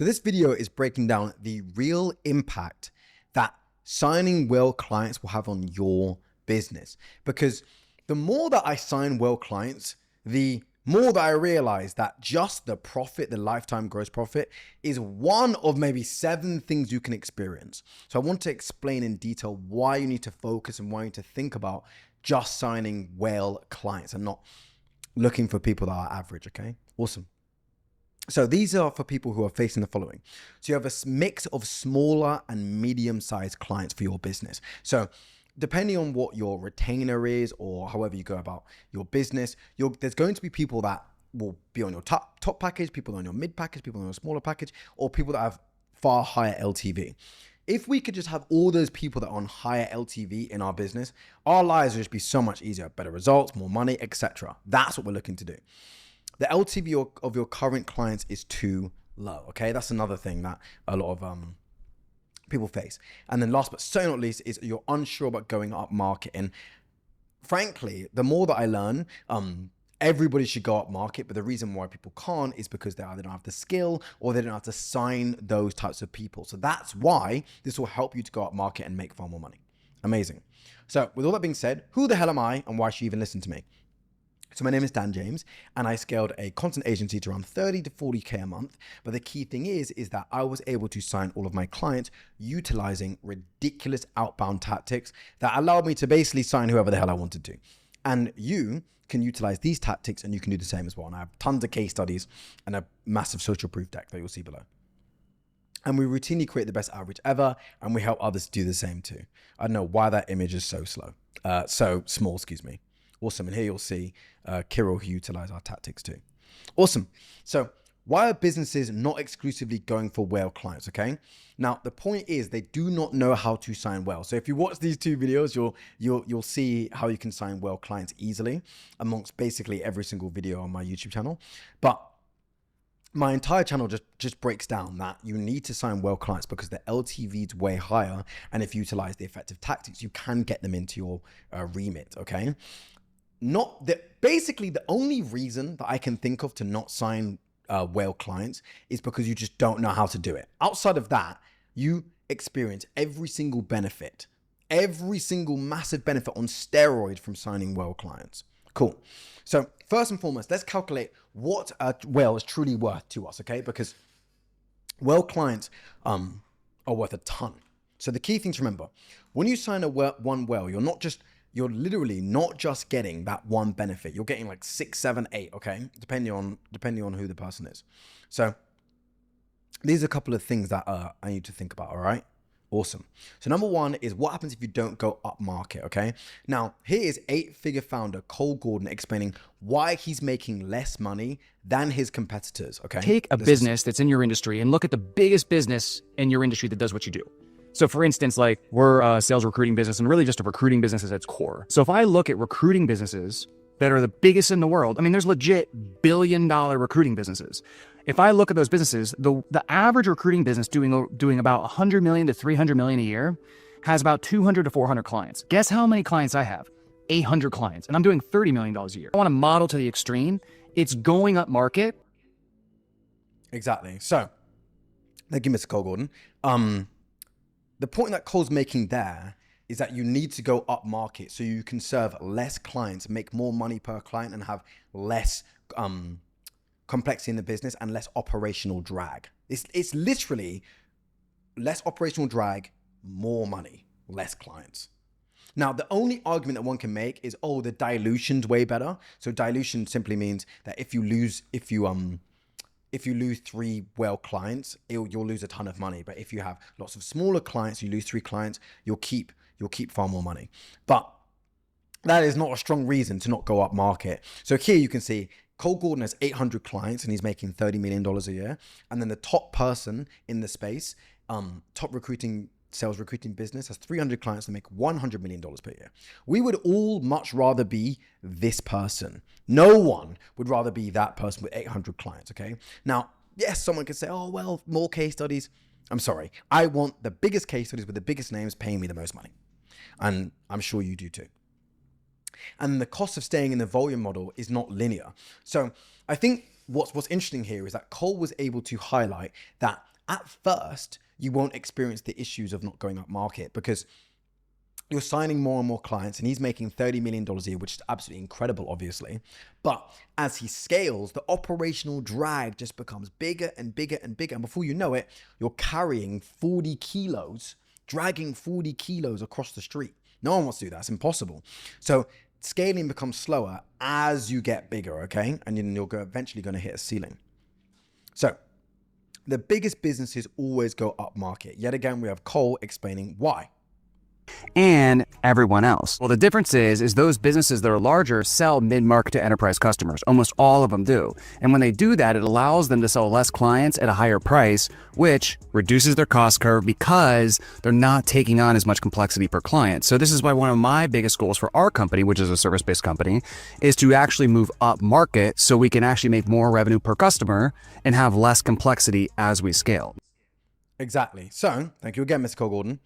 So this video is breaking down the real impact that signing well clients will have on your business. Because the more that I sign well clients, the more that I realize that just the profit, the lifetime gross profit, is one of maybe 7 things you can experience. So I want to explain in detail why you need to focus and why you need to think about just signing well clients and not looking for people that are average, okay? Awesome. So these are for people who are facing the following. So you have a mix of smaller and medium-sized clients for your business. So depending on what your retainer is or however you go about your business, there's going to be people that will be on your top package, people on your mid package, people on your smaller package, or people that have far higher LTV. If we could just have all those people that are on higher LTV in our business, our lives would just be so much easier, better results, more money, etc. That's what we're looking to do. The LTV of your current clients is too low, okay? That's another thing that a lot of people face. And then last but certainly not least is you're unsure about going up market. And frankly, the more that I learn, everybody should go up market, but the reason why people can't is because they either don't have the skill or they don't know how to sign those types of people. So that's why this will help you to go up market and make far more money. Amazing. So with all that being said, who the hell am I and why should you even listen to me? So my name is Dan James, and I scaled a content agency to around 30 to 40K a month. But the key thing is that I was able to sign all of my clients utilizing ridiculous outbound tactics that allowed me to basically sign whoever the hell I wanted to. And you can utilize these tactics and you can do the same as well. And I have tons of case studies and a massive social proof deck that you'll see below. And we routinely create the best average ever, and we help others do the same too. I don't know why that image is so small, excuse me. Awesome. And here you'll see Kirill who utilize our tactics too. Awesome. So why are businesses not exclusively going for well clients? Okay. Now the point is they do not know how to sign well. So if you watch these 2 videos, you'll see how you can sign well clients easily amongst basically every single video on my YouTube channel. But my entire channel just breaks down that you need to sign well clients because the LTV is way higher. And if you utilize the effective tactics, you can get them into your remit. Okay. Basically the only reason that I can think of to not sign well clients is because you just don't know how to do it. Outside of that, you experience every single benefit, every single massive benefit on steroid from signing well clients. Cool. So first and foremost, let's calculate what a well is truly worth to us, okay? Because well clients are worth a ton. So the key thing to remember, when you sign one well, you're literally not just getting that one benefit. You're getting like 6, 7, 8, okay? Depending on who the person is. So these are a couple of things that I need to think about, all right? Awesome. So number 1 is what happens if you don't go up market, okay? Now, here is 8-figure founder Cole Gordon explaining why he's making less money than his competitors, okay? Take a business that's in your industry and look at the biggest business in your industry that does what you do. So for instance, like we're a sales recruiting business and really just a recruiting business at its core. So if I look at recruiting businesses that are the biggest in the world, I mean, there's legit billion-dollar recruiting businesses. If I look at those businesses, the average recruiting business doing about 100 million to 300 million a year has about 200 to 400 clients. Guess how many clients I have? 800 clients, and I'm doing $30 million a year. I want to model to the extreme. It's going up market. Exactly. So thank you, Mr. Cole Gordon. The point that Cole's making there is that you need to go up market so you can serve less clients, make more money per client, and have less complexity in the business and less operational drag. It's literally less operational drag, more money, less clients. Now, the only argument that one can make is, oh, the dilution's way better. So dilution simply means that if you lose 3 well clients, you'll lose a ton of money. But if you have lots of smaller clients, you lose 3 clients, you'll keep far more money. But that is not a strong reason to not go up market. So here you can see Cole Gordon has 800 clients and he's making $30 million a year. And then the top person in the space, top sales recruiting business has 300 clients that make $100 million per year. We would all much rather be this person. No one would rather be that person with 800 clients, okay? Now, yes, someone could say, oh, well, more case studies. I'm sorry. I want the biggest case studies with the biggest names paying me the most money. And I'm sure you do too. And the cost of staying in the volume model is not linear. So I think what's interesting here is that Cole was able to highlight that at first, you won't experience the issues of not going up market because you're signing more and more clients and he's making $30 million a year, which is absolutely incredible, obviously. But as he scales, the operational drag just becomes bigger and bigger and bigger. And before you know it, you're carrying 40 kilos, dragging 40 kilos across the street. No one wants to do that. It's impossible. So scaling becomes slower as you get bigger, okay? And then you're eventually going to hit a ceiling. So the biggest businesses always go up market. Yet again, we have Cole explaining why. And everyone else. Well, the difference is those businesses that are larger sell mid-market to enterprise customers. Almost all of them do. And when they do that, it allows them to sell less clients at a higher price, which reduces their cost curve because they're not taking on as much complexity per client. So this is why one of my biggest goals for our company, which is a service-based company, is to actually move up market so we can actually make more revenue per customer and have less complexity as we scale. Exactly. So thank you again, Mr. Cole Gordon.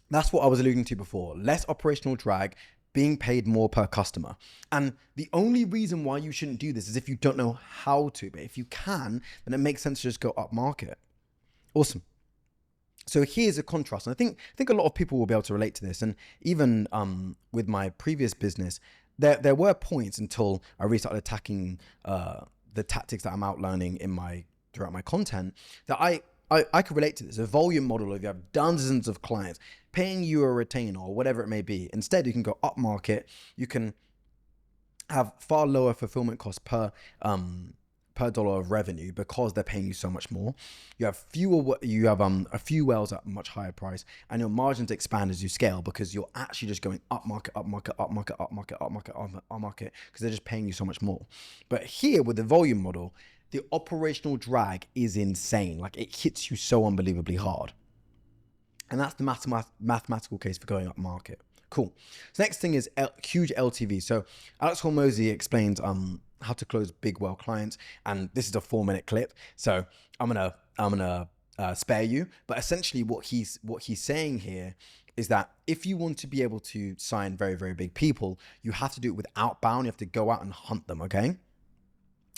That's what I was alluding to before. Less operational drag, being paid more per customer. And the only reason why you shouldn't do this is if you don't know how to. But if you can, then it makes sense to just go up market. Awesome. So here's a contrast. And I think a lot of people will be able to relate to this. And even with my previous business, there were points until I really started attacking the tactics that I'm outlining throughout my content that I could relate to this. A volume model, if you have dozens of clients paying you a retainer or whatever it may be. Instead, you can go up market. You can have far lower fulfillment costs per dollar of revenue because they're paying you so much more. You have a few wells at a much higher price, and your margins expand as you scale because you're actually just going up market, up market, up market, up market, up market, up market because they're just paying you so much more. But here with the volume model, the operational drag is insane. Like it hits you so unbelievably hard. And that's the mathematical case for going up market. Cool. So next thing is huge LTV. So Alex Hormozy explains how to close big well clients. And this is a 4-minute clip. So I'm gonna spare you. But essentially what he's saying here is that if you want to be able to sign very, very big people, you have to do it with outbound. You have to go out and hunt them, okay?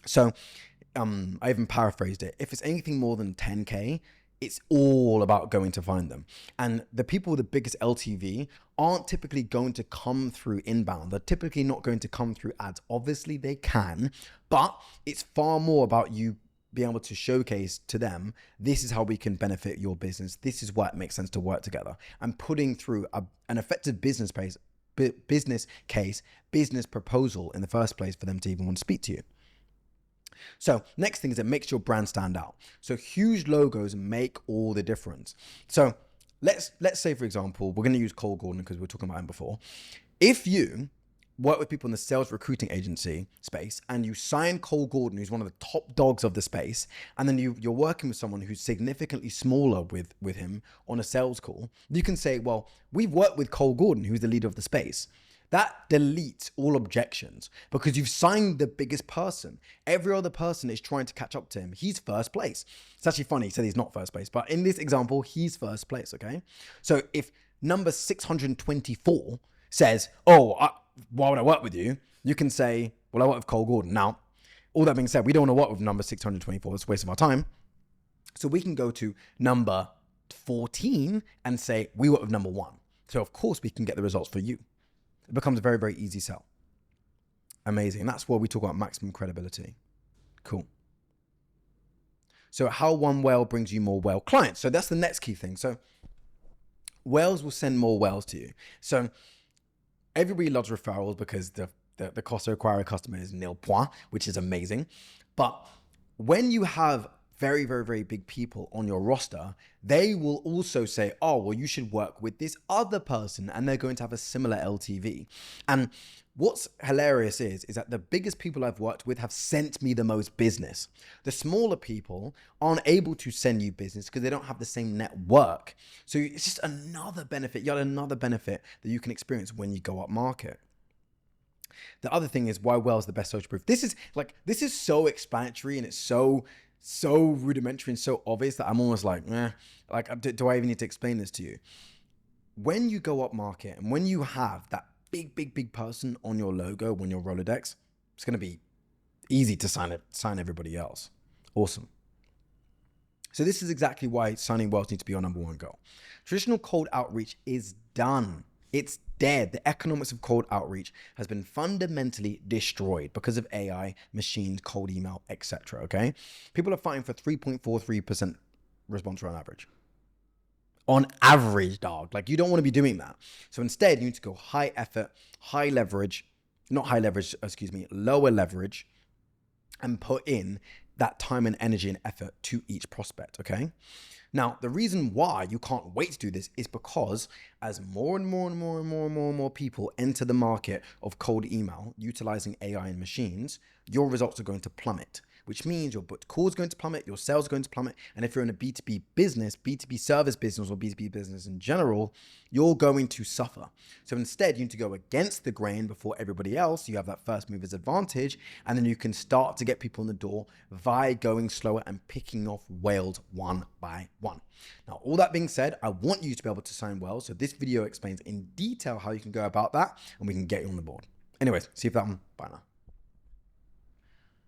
So I even paraphrased it. If it's anything more than 10K, it's all about going to find them. And the people with the biggest LTV aren't typically going to come through inbound. They're typically not going to come through ads. Obviously they can, but it's far more about you being able to showcase to them, this is how we can benefit your business. This is why it makes sense to work together. And putting through an effective business case, business proposal in the first place for them to even want to speak to you. So next thing is it makes your brand stand out. So huge logos make all the difference. So let's say, for example, we're going to use Cole Gordon because we were talking about him before. If you work with people in the sales recruiting agency space and you sign Cole Gordon, who's one of the top dogs of the space, and then you're working with someone who's significantly smaller with him on a sales call, you can say, well, we've worked with Cole Gordon, who's the leader of the space. That deletes all objections because you've signed the biggest person. Every other person is trying to catch up to him. He's first place. It's actually funny. He said he's not first place, but in this example, he's first place, okay? So if number 624 says, oh, why would I work with you? You can say, well, I work with Cole Gordon. Now, all that being said, we don't want to work with number 624. It's a waste of our time. So we can go to number 14 and say, we work with number 1. So of course we can get the results for you. It becomes a very, very easy sell. Amazing. And that's where we talk about maximum credibility. Cool. So how one whale brings you more whale clients. So that's the next key thing. So whales will send more whales to you. So everybody loves referrals because the cost to acquire a customer is nil point, which is amazing. But when you have very, very, very big people on your roster, they will also say, oh, well, you should work with this other person, and they're going to have a similar LTV. And what's hilarious is that the biggest people I've worked with have sent me the most business. The smaller people aren't able to send you business because they don't have the same network. So it's just another benefit, yet another benefit that you can experience when you go up market. The other thing is why whale is the best social proof. This is so explanatory, and it's so rudimentary and so obvious that I'm almost like, do I even need to explain this to you? When you go up market and when you have that big person on your logo, on your Rolodex, it's going to be easy to sign everybody else. Awesome. So this is exactly why signing wells needs to be our number one goal. Traditional cold outreach is done. It's dead. The economics of cold outreach has been fundamentally destroyed because of AI, machines, cold email, etc. Okay, people are fighting for 3.43% response rate on average. On average, dog. Like, you don't want to be doing that. So instead, you need to go high effort, high leverage, not high leverage, excuse me, lower leverage, and put in that time and energy and effort to each prospect, okay? Now, the reason why you can't wait to do this is because as more and more people enter the market of cold email utilizing AI and machines, your results are going to plummet, which means your booked call is going to plummet, your sales are going to plummet. And if you're in a B2B business, B2B service business, or B2B business in general, you're going to suffer. So instead, you need to go against the grain before everybody else. You have that first mover's advantage, and then you can start to get people in the door via going slower and picking off whales one by one. Now, all that being said, I want you to be able to sign whales. So this video explains in detail how you can go about that, and we can get you on the board. Anyways, see you for that one. Bye now.